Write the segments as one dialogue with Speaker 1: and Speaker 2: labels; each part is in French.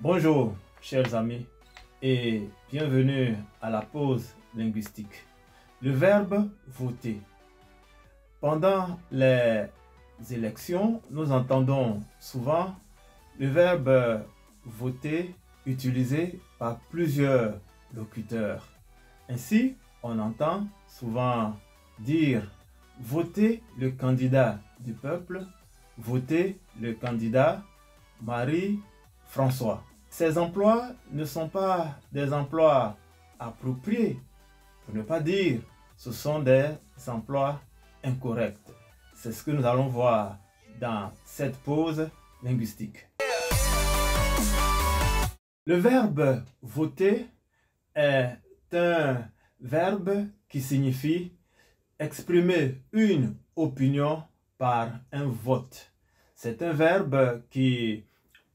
Speaker 1: Bonjour, chers amis, et bienvenue à la pause linguistique. Le verbe voter. Pendant les élections, nous entendons souvent le verbe voter utilisé par plusieurs locuteurs. Ainsi, on entend souvent dire voter le candidat du peuple, voter le candidat Marie-François. Ces emplois ne sont pas des emplois appropriés, pour ne pas dire ce sont des emplois incorrects. C'est ce que nous allons voir dans cette pause linguistique. Le verbe voter est un verbe qui signifie exprimer une opinion par un vote. C'est un verbe qui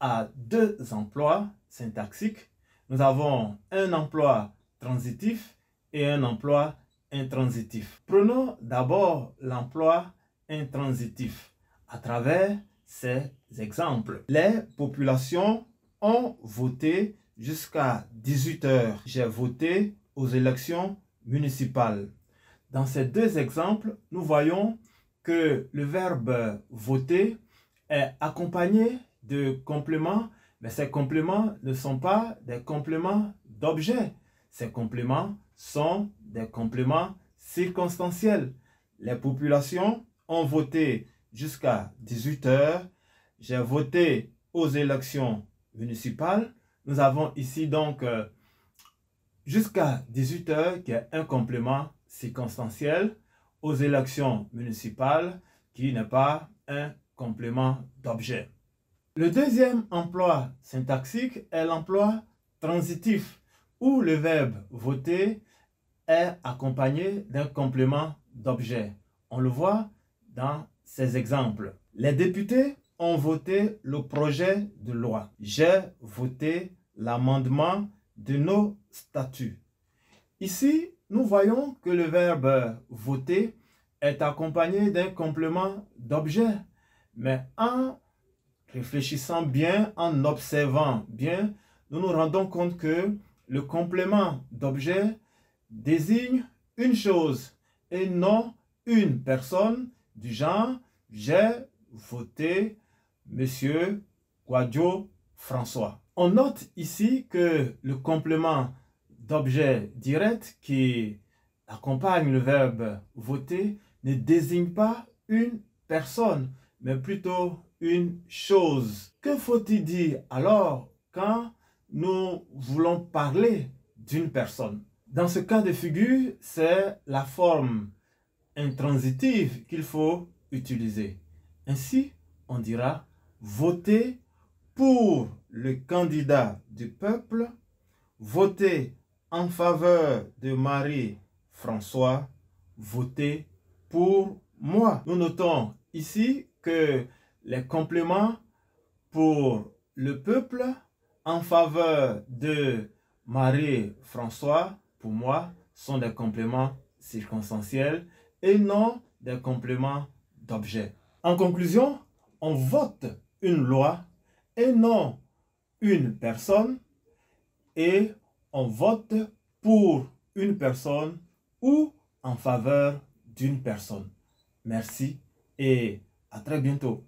Speaker 1: a deux emplois syntaxiques. Nous avons un emploi transitif et un emploi intransitif. Prenons d'abord l'emploi intransitif à travers ces exemples. Les populations ont voté jusqu'à 18 h. J'ai voté aux élections municipales. Dans ces deux exemples, nous voyons que le verbe voter est accompagné de compléments, mais ces compléments ne sont pas des compléments d'objet. Ces compléments sont des compléments circonstanciels. Les populations ont voté jusqu'à 18 h. J'ai voté aux élections municipales. Nous avons ici donc jusqu'à 18 h qui est un complément circonstanciel aux élections municipales qui n'est pas un complément d'objet. Le deuxième emploi syntaxique est l'emploi transitif où le verbe voter est accompagné d'un complément d'objet. On le voit dans ces exemples. Les députés ont voté le projet de loi. J'ai voté l'amendement de nos statuts. Ici, nous voyons que le verbe voter est accompagné d'un complément d'objet. Mais en réfléchissant bien, en observant bien, nous nous rendons compte que le complément d'objet désigne une chose et non une personne du genre « j'ai voté Monsieur Kwadwo François ». On note ici que le complément d'objet direct qui accompagne le verbe voter ne désigne pas une personne, mais plutôt une chose. Que faut-il dire alors quand nous voulons parler d'une personne? Dans ce cas de figure, c'est la forme intransitive qu'il faut utiliser. Ainsi, on dira voter pour le candidat du peuple, voter en faveur de Marie-François, voter pour moi. Nous notons ici que les compléments pour le peuple, en faveur de Marie-François, pour moi, sont des compléments circonstanciels et non des compléments d'objet. En conclusion, on vote une loi et non une personne, et on vote pour une personne ou en faveur d'une personne. Merci et à très bientôt.